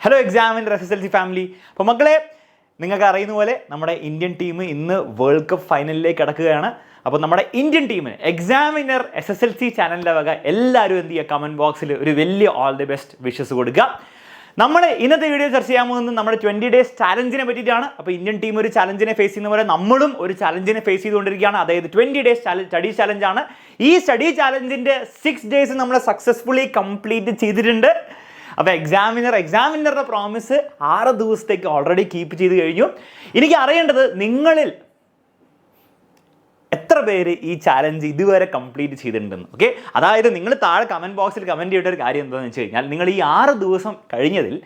Hello, Winner SSLC family. അപ്പോൾ മക്കളെ നിങ്ങൾക്ക് അറിയുന്ന പോലെ നമ്മുടെ ഇന്ത്യൻ ടീം ഇന്ന് വേൾഡ് കപ്പ് ഫൈനലിലേക്ക് കടക്കുകയാണ്. അപ്പോൾ നമ്മുടെ ഇന്ത്യൻ ടീമിന് Winner SSLC ചാനലിൻ്റെ വക എല്ലാവരും എന്ത് ചെയ്യുക, കമൻറ്റ് ബോക്സിൽ ഒരു വലിയ ഓൾ ദി ബെസ്റ്റ് വിഷസ് കൊടുക്കുക. നമ്മൾ ഇന്നത്തെ വീഡിയോ ചർച്ച ചെയ്യാൻ പോകുന്നത് നമ്മുടെ 20 days ചാലഞ്ചിനെ പറ്റിയിട്ടാണ്. അപ്പോൾ ഇന്ത്യൻ ടീം ഒരു ചാലഞ്ചിനെ ഫേസ് ചെയ്യുന്ന പോലെ നമ്മളും ഒരു ചാലഞ്ചിനെ ഫേസ് ചെയ്തുകൊണ്ടിരിക്കുകയാണ്. അതായത് 20 days സ്റ്റഡി ചാലഞ്ചാണ്. ഈ സ്റ്റഡി ചാലഞ്ചിൻ്റെ 6 days നമ്മൾ സക്സസ്ഫുള്ളി കംപ്ലീറ്റ് ചെയ്തിട്ടുണ്ട്. അപ്പോൾ എക്സാമിനറുടെ പ്രോമിസ് 6 ദിവസത്തേക്ക് ഓൾറെഡി കീപ്പ് ചെയ്ത് കഴിഞ്ഞു. എനിക്ക് അറിയേണ്ടത് നിങ്ങളിൽ എത്ര പേര് ഈ ചാലഞ്ച് ഇതുവരെ കംപ്ലീറ്റ് ചെയ്തിട്ടുണ്ടെന്ന്. ഓക്കെ, അതായത് നിങ്ങൾ താഴെ കമൻറ്റ് ബോക്സിൽ കമൻറ്റ് ചെയ്തിട്ട് ഒരു കാര്യം എന്താണെന്ന് വെച്ച് കഴിഞ്ഞാൽ, നിങ്ങൾ ഈ 6 ദിവസം കഴിഞ്ഞതിൽ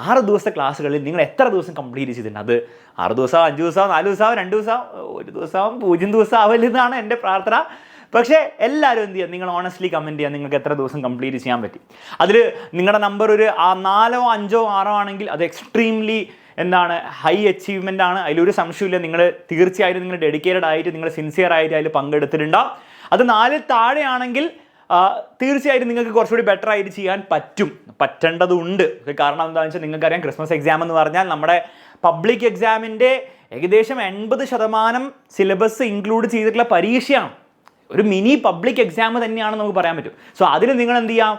6 ദിവസത്തെ ക്ലാസ്സുകളിൽ നിങ്ങൾ എത്ര ദിവസം കംപ്ലീറ്റ് ചെയ്തിട്ടുണ്ട്. അത് 6 ദിവസം, 5 ദിവസം, 4 ദിവസം, 2 ദിവസം, 1 ദിവസം, 0 ദിവസം ആവല്ലെന്നാണ് എൻ്റെ പ്രാർത്ഥന. പക്ഷേ എല്ലാവരും എന്ത് ചെയ്യുക, നിങ്ങൾ ഓണസ്റ്റ്ലി കമൻറ്റ് ചെയ്യുക, നിങ്ങൾക്ക് എത്ര ദിവസം കംപ്ലീറ്റ് ചെയ്യാൻ പറ്റി. അതിൽ നിങ്ങളുടെ നമ്പർ ഒരു 4, 5, 6 ആണെങ്കിൽ അത് എക്സ്ട്രീംലി എന്താണ് ഹൈ അച്ചീവ്മെൻ്റ് ആണ്. അതിലൊരു സംശയമില്ല. നിങ്ങൾ തീർച്ചയായിട്ടും നിങ്ങൾ ഡെഡിക്കേറ്റഡ് ആയിട്ട്, നിങ്ങൾ സിൻസിയർ ആയിട്ട് അതിൽ പങ്കെടുത്തിട്ടുണ്ടാവും. അത് 4 താഴെയാണെങ്കിൽ തീർച്ചയായിട്ടും നിങ്ങൾക്ക് കുറച്ചുകൂടി ബെറ്റർ ആയിട്ട് ചെയ്യാൻ പറ്റേണ്ടതുണ്ട്. കാരണം എന്താണെന്ന് വെച്ചാൽ നിങ്ങൾക്കറിയാം, ക്രിസ്മസ് എക്സാം എന്ന് പറഞ്ഞാൽ നമ്മുടെ പബ്ലിക് എക്സാമിൻ്റെ ഏകദേശം 80% സിലബസ് ഇൻക്ലൂഡ് ചെയ്തിട്ടുള്ള പരീക്ഷയാണ്. ഒരു മിനി പബ്ലിക് എക്സാം തന്നെയാണ് നമുക്ക് പറയാൻ പറ്റും. സോ അതിൽ നിങ്ങൾ എന്ത് ചെയ്യാം,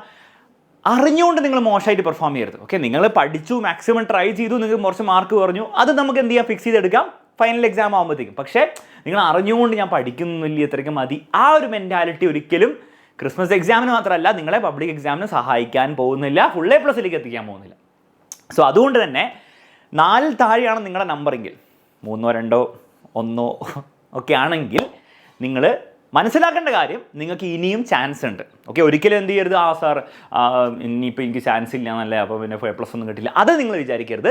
അറിഞ്ഞുകൊണ്ട് നിങ്ങൾ മോശമായിട്ട് പെർഫോം ചെയ്യരുത്. ഓക്കെ, നിങ്ങൾ പഠിച്ചു, മാക്സിമം ട്രൈ ചെയ്തു, നിങ്ങൾക്ക് കുറച്ച് മാർക്ക് കുറഞ്ഞു, അത് നമുക്ക് എന്ത് ചെയ്യാം, ഫിക്സ് ചെയ്തെടുക്കാം ഫൈനൽ എക്സാം ആകുമ്പോഴത്തേക്കും. പക്ഷേ നിങ്ങൾ അറിഞ്ഞുകൊണ്ട് ഞാൻ പഠിക്കുന്നില്ല, ഇത്രയ്ക്ക് മതി, ആ ഒരു മെൻറ്റാലിറ്റി ഒരിക്കലും ക്രിസ്മസ് എക്സാമിന് മാത്രമല്ല, നിങ്ങളെ പബ്ലിക് എക്സാമിന് സഹായിക്കാൻ പോകുന്നില്ല, ഫുൾ A+ എത്തിക്കാൻ പോകുന്നില്ല. സോ അതുകൊണ്ട് തന്നെ 4 താഴെയാണ് നിങ്ങളുടെ നമ്പറെങ്കിൽ, 3, 2, 1 ഒക്കെ ആണെങ്കിൽ നിങ്ങൾ മനസ്സിലാക്കേണ്ട കാര്യം, നിങ്ങൾക്ക് ഇനിയും ചാൻസ് ഉണ്ട്. ഓക്കെ, ഒരിക്കലും എന്ത് ചെയ്യരുത്, സാർ ഇനിയിപ്പോൾ എനിക്ക് ചാൻസ് ഇല്ല എന്നല്ലേ, അപ്പോൾ പിന്നെ A+ ഒന്നും കിട്ടില്ല, അത് നിങ്ങൾ വിചാരിക്കരുത്.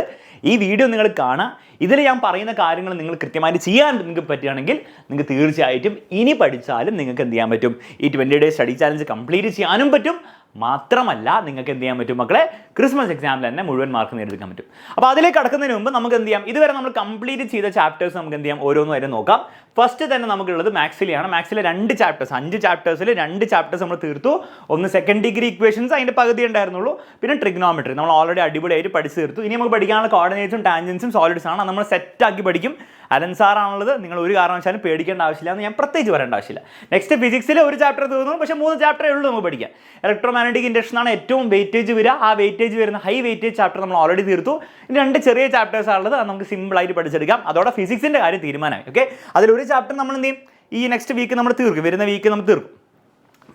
ഈ വീഡിയോ നിങ്ങൾ കാണുക, ഇതിൽ ഞാൻ പറയുന്ന കാര്യങ്ങൾ നിങ്ങൾ കൃത്യമായിട്ട് ചെയ്യാൻ നിങ്ങൾക്ക് പറ്റുകയാണെങ്കിൽ നിങ്ങൾക്ക് തീർച്ചയായിട്ടും ഇനി പഠിച്ചാലും നിങ്ങൾക്ക് എന്ത് ചെയ്യാൻ പറ്റും, ഈ 20 days സ്റ്റഡി ചാലഞ്ച് കംപ്ലീറ്റ് ചെയ്യാനും പറ്റും. മാത്രമല്ല നിങ്ങൾക്ക് എന്ത് ചെയ്യാൻ പറ്റും മക്കളെ, ക്രിസ്മസ് എക്സാമിൽ തന്നെ മുഴുവൻ മാർക്ക് നേടിയെടുക്കാൻ പറ്റും. അപ്പോൾ അതിലേക്ക് കടക്കുന്നതിന് മുമ്പ് നമുക്ക് എന്ത് ചെയ്യാം, ഇതുവരെ നമ്മൾ കംപ്ലീറ്റ് ചെയ്ത ചാപ്റ്റേഴ്സ് നമുക്ക് എന്ത് ചെയ്യാം, ഓരോന്നും നോക്കാം. ഫസ്റ്റ് തന്നെ നമുക്കുള്ളത് മാത്സിലെയാണ്. മാത്സിലെ 2 ചാപ്റ്റേഴ്സ്, 5 ചാപ്റ്റേഴ്സിൽ 2 ചാപ്റ്റേഴ്സ് നമ്മൾ തീർത്തു. ഒന്ന് സെക്കൻഡ് ഡിഗ്രി ഇക്വേഷൻസ്, അതിൻ്റെ പകുതി ഉണ്ടായിരുന്നുള്ളൂ. പിന്നെ ട്രിഗ്നോമെട്രി നമ്മൾ ഓൾറെഡി അടിപൊളിയായിട്ട് പഠിച്ച് തീർത്തു. ഇനി നമുക്ക് പഠിക്കാനുള്ള കോർഡിനേറ്റ്സും ടാൻജൻസും സോളിഡ്സ് ആണ്, നമ്മൾ സെറ്റാക്കി പഠിക്കും. അലൻ സാറാണുള്ളത്, നിങ്ങൾ ഒരു കാരണവശാലും പേടിക്കേണ്ട ആവശ്യമില്ല എന്ന് ഞാൻ പ്രത്യേകിച്ച് പറയേണ്ട ആവശ്യമില്ല. നെക്സ്റ്റ് ഫിസിക്സിൽ ഒരു ചാപ്റ്റർ തീർന്നു, പക്ഷേ 3 ചാപ്റ്ററേ ഉള്ളൂ നമുക്ക് പഠിക്കാൻ. ഇലക്ട്രോമാഗ്നറ്റിക് ഇൻഡക്ഷൻ ആണ് ഏറ്റവും വെയിറ്റേജ് വരിക. ആ വെയിറ്റേജ് വരുന്ന ഹൈ വെയിറ്റേജ് ചാപ്റ്റർ നമ്മൾ ഓൾറെഡി തീർത്തു. ഇനി 2 ചെറിയ ചാപ്റ്റേഴ്സ് ആണുള്ളത്, അത് നമുക്ക് സിമ്പിളായിട്ട് പഠിച്ചെടുക്കാം. അതോടെ ഫിസിക്സിൻ്റെ കാര്യം തീരുമാനമായി. ഓക്കെ, അതിലൊരു ചാപ്റ്റർ നമ്മൾ എന്ത് ചെയ്യും, ഈ നെക്സ്റ്റ് വീക്ക് നമ്മൾ തീർക്കും, വരുന്ന വീക്ക് നമ്മൾ തീർക്കും.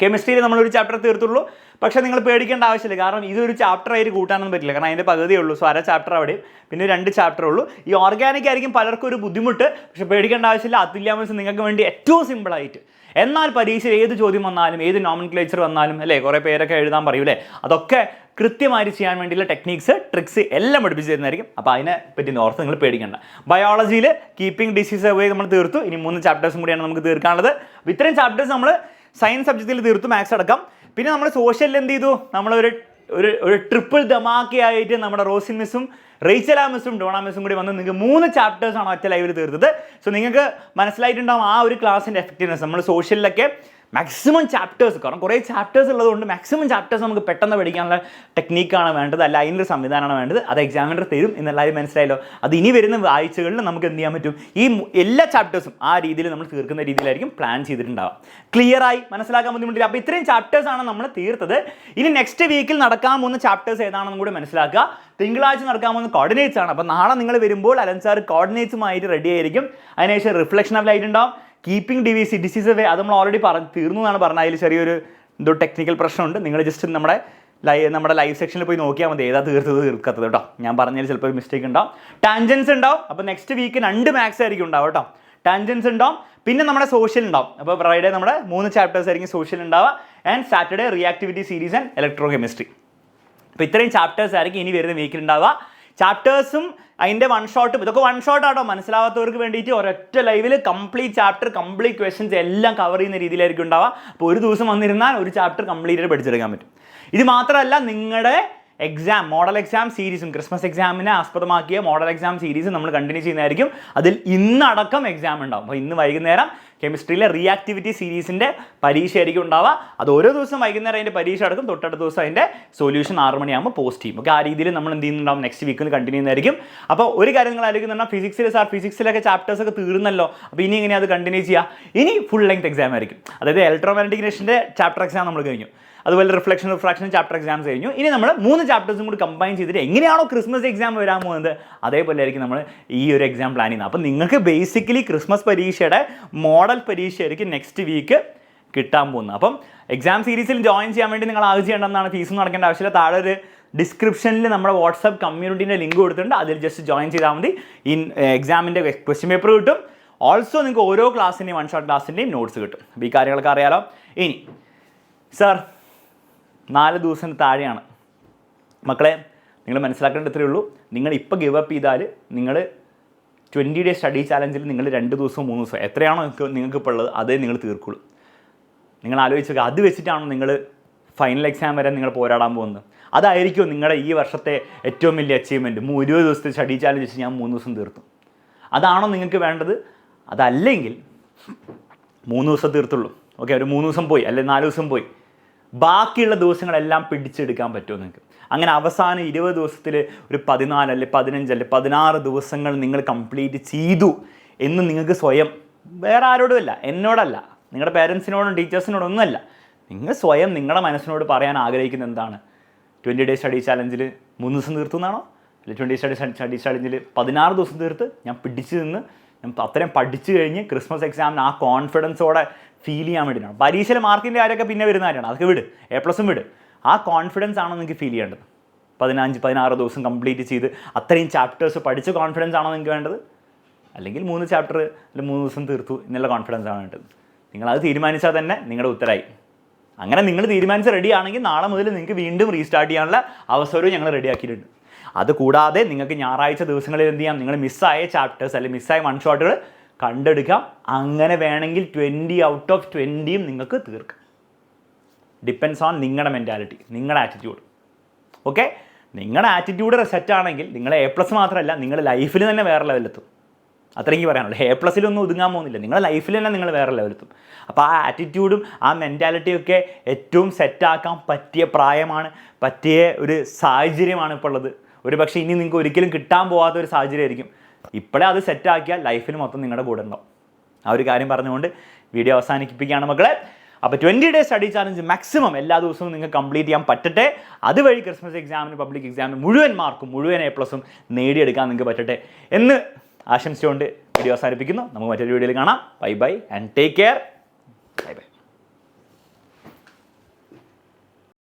കെമിസ്ട്രിയിൽ നമ്മളൊരു ചാപ്റ്റർ തീർത്തുള്ളൂ, പക്ഷേ നിങ്ങൾ പേടിക്കേണ്ട ആവശ്യമില്ല. കാരണം ഇതൊരു ചാപ്റ്റർ ആയിട്ട് കൂട്ടാനൊന്നും പറ്റില്ല, കാരണം അതിൻ്റെ പകുതിയേ ഉള്ളൂ. സോ അര ചാപ്റ്റർ അവിടെയും, പിന്നെ 2 ചാപ്റ്റർ ഉള്ളൂ. ഈ ഓർഗാനിക് ആയിരിക്കും പലർക്കും ഒരു ബുദ്ധിമുട്ട്, പക്ഷേ പേടിക്കേണ്ട ആവശ്യമില്ല. അതുല്യാമസ് നിങ്ങൾക്ക് വേണ്ടി ഏറ്റവും സിമ്പിളായിട്ട്, എന്നാൽ പരീക്ഷയിൽ ഏത് ചോദ്യം വന്നാലും, ഏത് നോമൻക്ലേച്ചർ വന്നാലും, അല്ലേ, കുറേ പേരൊക്കെ എഴുതാൻ പറയൂലേ, അതൊക്കെ കൃത്യമായിട്ട് ചെയ്യാൻ വേണ്ടിയുള്ള ടെക്നിക്സ്, ട്രിക്സ് എല്ലാം പഠിപ്പിച്ച് തരുന്നതായിരിക്കും. അപ്പോൾ അതിനെ പറ്റി ഓർത്ത് നിങ്ങൾ പേടിക്കേണ്ട. ബയോളജിയിൽ കീപ്പിംഗ് ഡിസീസ് അവേ നമ്മൾ തീർത്തു. ഇനി 3 ചാപ്റ്റേഴ്സും കൂടിയാണ് നമുക്ക് തീർക്കാനുള്ളത്. അപ്പോൾ ഇത്രയും ചാപ്റ്റേഴ്സ് നമ്മൾ സയൻസ് സബ്ജക്റ്റിൽ തീർത്തു, മാത്സ് അടക്കം. പിന്നെ നമ്മൾ സോഷ്യലിൽ എന്ത് ചെയ്തു, നമ്മളൊരു ട്രിപ്പിൾ ധമാക്കയായിട്ട് നമ്മുടെ റോസിൻ മിസ്സും റേച്ചല മിസ്സും ഡോണ മിസ്സും കൂടി വന്ന് നിങ്ങൾക്ക് 3 ചാപ്റ്റേഴ്സാണ് ഒറ്റ ലൈവിൽ തീർത്തത്. സോ നിങ്ങൾക്ക് മനസ്സിലായിട്ടുണ്ടാകും ആ ഒരു ക്ലാസ്സിൻ്റെ എഫക്റ്റീവ്നെസ്. നമ്മൾ സോഷ്യലിലൊക്കെ മാക്സിമം ചാപ്റ്റേഴ്സ്, കാരണം കുറേ ചാപ്റ്റേഴ്സ് ഉള്ളതുകൊണ്ട് മാക്സിമം ചാപ്റ്റേഴ്സ് നമുക്ക് പെട്ടെന്ന് പഠിക്കാനുള്ള ടെക്നീക്കാണ് വേണ്ടത്, അല്ല അതിൻ്റെ സംവിധാനമാണ് വേണ്ടത്. അത് എക്സാമിനർ തരും എന്നെല്ലാവരും മനസ്സിലായല്ലോ. അത് ഇനി വരുന്ന ആഴ്ചകളിൽ നമുക്ക് എന്ത് ചെയ്യാൻ പറ്റും, ഈ എല്ലാ ചാപ്റ്റേഴ്സും ആ രീതിയിൽ നമ്മൾ തീർക്കുന്ന രീതിയിലായിരിക്കും പ്ലാൻ ചെയ്തിട്ടുണ്ടാവുക. ക്ലിയറായി മനസ്സിലാക്കാൻ ബുദ്ധിമുട്ടില്ല. അപ്പോൾ ഇത്രയും ചാപ്റ്റേഴ്സാണ് നമ്മൾ തീർത്തത്. ഇനി നെക്സ്റ്റ് വീക്കിൽ നടക്കാൻ പോകുന്ന ചാപ്റ്റേഴ്സ് ഏതാണെന്നും കൂടി മനസ്സിലാക്കുക. തിങ്കളാഴ്ച നടക്കാൻ പോകുന്ന കോർഡിനേറ്റ്സ് ആണ്. അപ്പോൾ നാളെ നിങ്ങൾ വരുമ്പോൾ അലൻ സാർ കോർഡിനേറ്റ്സുമായിട്ട് റെഡി ആയിരിക്കും. അതിനുശേഷം റിഫ്ലക്ഷൻ ഓഫ് ലൈറ്റ് ഉണ്ടാവും. കീപ്പിംഗ് ഡിസീസ് അവേ, അത് നമ്മൾ ഓൾറെഡി തീർന്നു എന്നാണ് പറഞ്ഞത്. അതിൽ ചെറിയൊരു എന്തോ ടെക്നിക്കൽ പ്രശ്നമുണ്ട്. നിങ്ങൾ ജസ്റ്റ് നമ്മുടെ ലൈവ് സെക്ഷനിൽ പോയി നോക്കിയാൽ മതി ഏതാ തീർക്കാത്തത് കേട്ടോ. ഞാൻ പറഞ്ഞതിൽ ചിലപ്പോൾ മിസ്റ്റേക്ക് ഉണ്ടാവും. ടാൻജൻസ് ഉണ്ടാവും. അപ്പോൾ നെക്സ്റ്റ് വീക്ക് 2 മാത്സ് ആയിരിക്കും ഉണ്ടാവും കേട്ടോ. ടാൻജൻസ് ഉണ്ടാവും. പിന്നെ നമ്മുടെ സോഷ്യൽ ഉണ്ടാവും. അപ്പോൾ ഫ്രൈഡേ നമ്മുടെ 3 ചാപ്റ്റേഴ്സ് ആയിരിക്കും സോഷ്യൽ ഉണ്ടാവുക. And Saturday reactivity series and electro chemistry. അപ്പോൾ ഇത്രയും ചാപ്റ്റേഴ്സ് ആയിരിക്കും ഇനി വരുന്ന വീക്കിൽ ഉണ്ടാവുക. ചാപ്റ്റേഴ്സും അതിൻ്റെ 1 ഷോട്ടും, ഇതൊക്കെ 1 ഷോട്ട് ആട്ടോ, മനസ്സിലാവാത്തവർക്ക് വേണ്ടിയിട്ട് ഒരൊറ്റ ലൈവിൽ കംപ്ലീറ്റ് ചാപ്റ്റർ, കംപ്ലീറ്റ് ക്വസ്റ്റൻസ് എല്ലാം കവർ ചെയ്യുന്ന രീതിയിലായിരിക്കും ഉണ്ടാവുക. അപ്പോൾ ഒരു ദിവസം വന്നിരുന്നാൽ ഒരു ചാപ്റ്റർ കംപ്ലീറ്റ് പഠിച്ചെടുക്കാൻ പറ്റും. ഇത് മാത്രമല്ല, നിങ്ങളുടെ എക്സാം മോഡൽ എക്സാം സീരീസും ക്രിസ്മസ് എക്സാമിനെ ആസ്പദമാക്കിയ മോഡൽ എക്സാം സീരീസ് നമ്മൾ കണ്ടിന്യൂ ചെയ്യുന്നതായിരിക്കും. അതിൽ ഇന്നടക്കം എക്സാം ഉണ്ടാവും. അപ്പോൾ ഇന്ന് വൈകുന്നേരം കെമിസ്ട്രിയിലെ റിയാക്ടിവിറ്റി സീരീസിൻ്റെ പരീക്ഷയായിരിക്കും ഉണ്ടാവുക. അത് ഓരോ ദിവസം വൈകുന്നേരം അതിൻ്റെ പരീക്ഷ അടക്കും, തൊട്ടടുത്ത ദിവസം അതിൻ്റെ സൊല്യൂഷൻ 6 മണിയാകുമ്പോൾ പോസ്റ്റ് ചെയ്യും. ഓക്കെ, ആ രീതിയിൽ നമ്മൾ എന്ത് ചെയ്യുന്നുണ്ടാവും, നെക്സ്റ്റ് വീക്കിൽ കണ്ടിന്യൂ ചെയ്യുന്നതായിരിക്കും. അപ്പോൾ ഒരു കാര്യം നിങ്ങൾ ആലോചിക്കുന്നുണ്ടാവും, ഫിസിക്സിലൊക്കെ ചാപ്റ്റേഴ്സൊക്കെ തീർന്നല്ലോ, അപ്പോൾ ഇനി എങ്ങനെയാണ് അത് കണ്ടിന്യൂ ചെയ്യുക? ഇനി ഫുൾ ലെങ്ത് എക്സാം ആയിരിക്കും. അതായത് ഇലക്ട്രോമാഗ്നറ്റിക്കിൻ്റെ ചാപ്റ്റർ എക്സാം നമ്മൾ കഴിഞ്ഞു, അതുപോലെ റിഫ്രാക്ഷൻ ചാപ്റ്റർ എക്സാംസ് കഴിഞ്ഞു. ഇനി നമ്മൾ 3 ചാപ്റ്റേഴ്സും കൂടി കമ്പൈൻ ചെയ്തിട്ട് എങ്ങനെയാണോ ക്രിസ്മസ് എക്സാം വരാൻ പോകുന്നത് അതേപോലെ ആയിരിക്കും നമ്മൾ ഈ ഒരു എക്സാം പ്ലാൻ ചെയ്യുന്നത്. അപ്പോൾ നിങ്ങൾക്ക് ബേസിക്കലി ക്രിസ്മസ് പരീക്ഷയുടെ മോഡൽ പരീക്ഷയായിരിക്കും നെക്സ്റ്റ് വീക്ക് കിട്ടാൻ പോകുന്നത്. അപ്പം എക്സാം സീരീസിൽ ജോയിൻ ചെയ്യാൻ വേണ്ടി നിങ്ങൾ ആദ്യം ചെയ്യേണ്ടതാണ്, ഫീസൊന്നും അടക്കേണ്ട ആവശ്യമില്ല. താഴെ ഒരു ഡിസ്ക്രിപ്ഷനിൽ നമ്മുടെ വാട്സാപ്പ് കമ്മ്യൂണിറ്റീൻ്റെ ലിങ്ക് കൊടുത്തിട്ടുണ്ട്, അതിൽ ജസ്റ്റ് ജോയിൻ ചെയ്താൽ മതി. ഈ എക്സാമിൻ്റെ ക്വസ്റ്റ്യൻ പേപ്പർ കിട്ടും. ഓൾസോ നിങ്ങൾക്ക് ഓരോ ക്ലാസ്സിൻ്റെയും 1 ഷോട്ട് ക്ലാസ്സിൻ്റെയും നോട്ട്സ് കിട്ടും. അപ്പോൾ ഈ കാര്യങ്ങളൊക്കെ അറിയാലോ. ഇനി സാർ 4 ദിവസത്തിന് താഴെയാണ് മക്കളെ, നിങ്ങൾ മനസ്സിലാക്കേണ്ട ഇത്രയേ ഉള്ളൂ. നിങ്ങൾ ഇപ്പോൾ ഗിവ് അപ്പ് ചെയ്താൽ നിങ്ങൾ 20 ഡേ സ്റ്റഡി ചാലഞ്ചിൽ നിങ്ങൾ 2 ദിവസവും 3 ദിവസവും എത്രയാണോ നിങ്ങൾക്ക് ഇപ്പോൾ ഉള്ളത് അതേ നിങ്ങൾ തീർക്കുള്ളൂ. നിങ്ങൾ ആലോചിച്ച് നോക്കുക, അത് വെച്ചിട്ടാണോ നിങ്ങൾ ഫൈനൽ എക്സാം വരെ നിങ്ങൾ പോരാടാൻ പോകുന്നത്? അതായിരിക്കും നിങ്ങളുടെ ഈ വർഷത്തെ ഏറ്റവും വലിയ അച്ചീവ്മെൻറ്റ്. 20 ദിവസത്തെ സ്റ്റഡി ചാലഞ്ച് വെച്ച് ഞാൻ 3 ദിവസം തീർത്തു. അതാണോ നിങ്ങൾക്ക് വേണ്ടത്? അതല്ലെങ്കിൽ 3 ദിവസം തീർത്തുള്ളൂ. ഓക്കെ, ഒരു 3 ദിവസം പോയി, അല്ലെങ്കിൽ 4 ദിവസം പോയി, ബാക്കിയുള്ള ദിവസങ്ങളെല്ലാം പിടിച്ചെടുക്കാൻ പറ്റുമോ നിങ്ങൾക്ക്? അങ്ങനെ അവസാനം 20 ദിവസത്തിൽ ഒരു 14 അല്ലെങ്കിൽ 15 അല്ലെങ്കിൽ 16 ദിവസങ്ങൾ നിങ്ങൾ കംപ്ലീറ്റ് ചെയ്തു എന്ന് നിങ്ങൾക്ക് സ്വയം, വേറെ ആരോടുമല്ല, എന്നോടല്ല, നിങ്ങളുടെ പേരൻസിനോടും ടീച്ചേഴ്സിനോടൊന്നുമല്ല, നിങ്ങൾ സ്വയം നിങ്ങളുടെ മനസ്സിനോട് പറയാൻ ആഗ്രഹിക്കുന്നത് എന്താണ്? 20 ഡേ സ്റ്റഡി ചാലഞ്ചിൽ 3 ദിവസം തീർത്തു എന്നാണോ? അല്ലെങ്കിൽ 20 സ്റ്റഡി ചാലഞ്ചിൽ 16 ദിവസം തീർത്ത് ഞാൻ പിടിച്ച് നിന്ന് ഞാൻ അത്രയും പഠിച്ചു കഴിഞ്ഞ് ക്രിസ്മസ് എക്സാമിന് ആ കോൺഫിഡൻസോടെ ഫീൽ ചെയ്യാൻ വേണ്ടിയിട്ടാണ്. പരീക്ഷയിൽ മാർക്കിൻ്റെ കാര്യമൊക്കെ പിന്നെ വരുന്ന കാര്യമാണ്, അതൊക്കെ വിട്, A+ വിട്. ആ കോൺഫിഡൻസ് ആണോ നിങ്ങൾക്ക് ഫീൽ ചെയ്യേണ്ടത്? 15-16 ദിവസം കംപ്ലീറ്റ് ചെയ്ത് അത്രയും ചാപ്റ്റേഴ്സ് പഠിച്ച കോൺഫിഡൻസ് ആണോ നിങ്ങൾക്ക് വേണ്ടത്? അല്ലെങ്കിൽ 3 ചാപ്റ്റർ അല്ലെങ്കിൽ 3 ദിവസം തീർത്തു എന്നുള്ള കോൺഫിഡൻസ് ആണ് വേണ്ടത്? നിങ്ങളത് തീരുമാനിച്ചാൽ തന്നെ നിങ്ങളുടെ ഉത്തരമായി. അങ്ങനെ നിങ്ങൾ തീരുമാനിച്ച് റെഡി ആണെങ്കിൽ നാളെ മുതൽ നിങ്ങൾക്ക് വീണ്ടും റീസ്റ്റാർട്ട് ചെയ്യാനുള്ള അവസരവും ഞങ്ങൾ റെഡിയാക്കിയിട്ടുണ്ട്. അതുകൂടാതെ നിങ്ങൾക്ക് ഞായറാഴ്ച ദിവസങ്ങളിൽ എന്ത് ചെയ്യാം, നിങ്ങൾ മിസ്സായ ചാപ്റ്റേഴ്സ് അല്ലെങ്കിൽ മിസ്സായ 1 ഷോട്ടുകൾ കണ്ടെടുക്കാം. അങ്ങനെ വേണമെങ്കിൽ 20 ഔട്ട് ഓഫ് 20യും നിങ്ങൾക്ക് തീർക്കാം. ഡിപ്പെൻസ് ഓൺ നിങ്ങളുടെ മെൻറ്റാലിറ്റി, നിങ്ങളുടെ ആറ്റിറ്റ്യൂഡ്. ഓക്കെ, നിങ്ങളുടെ ആറ്റിറ്റ്യൂഡ് സെറ്റാണെങ്കിൽ നിങ്ങൾ A+ മാത്രമല്ല, നിങ്ങൾ ലൈഫിൽ തന്നെ വേറെ ലെവലെത്തും. അത്രയ്ക്ക് പറയാനുള്ളൂ. A+ലൊന്നും ഒതുങ്ങാൻ പോകുന്നില്ല, നിങ്ങളുടെ ലൈഫിൽ തന്നെ നിങ്ങൾ വേറെ ലെവലെത്തും. അപ്പോൾ ആ ആറ്റിറ്റ്യൂഡും ആ മെൻറ്റാലിറ്റിയൊക്കെ ഏറ്റവും സെറ്റാക്കാൻ പറ്റിയ പ്രായമാണ്, പറ്റിയ ഒരു സാഹചര്യമാണ് ഇപ്പോൾ ഉള്ളത്. ഒരു പക്ഷേ ഇനി നിങ്ങൾക്ക് ഒരിക്കലും കിട്ടാൻ പോകാത്ത ഒരു സാഹചര്യമായിരിക്കും. ഇപ്പോഴേ അത് സെറ്റാക്കിയാൽ ലൈഫിൽ മൊത്തം നിങ്ങളുടെ കൂടെ ഉണ്ടാവും. ആ ഒരു കാര്യം പറഞ്ഞുകൊണ്ട് വീഡിയോ അവസാനിപ്പിക്കുകയാണ് മക്കളെ. അപ്പോൾ 20 ഡേ സ്റ്റഡി ചാലഞ്ച് മാക്സിമം എല്ലാ ദിവസവും നിങ്ങൾക്ക് കംപ്ലീറ്റ് ചെയ്യാൻ പറ്റട്ടെ. അതുവഴി ക്രിസ്മസ് എക്സാമിന്, പബ്ലിക് എക്സാമിന് മുഴുവൻ മാർക്കും മുഴുവൻ A+ഉം നേടിയെടുക്കാൻ നിങ്ങൾക്ക് പറ്റട്ടെ എന്ന് ആശംസിച്ചുകൊണ്ട് വീഡിയോ അവസാനിപ്പിക്കുന്നു. നമുക്ക് മറ്റൊരു വീഡിയോയിൽ കാണാം. Bye bye and take care.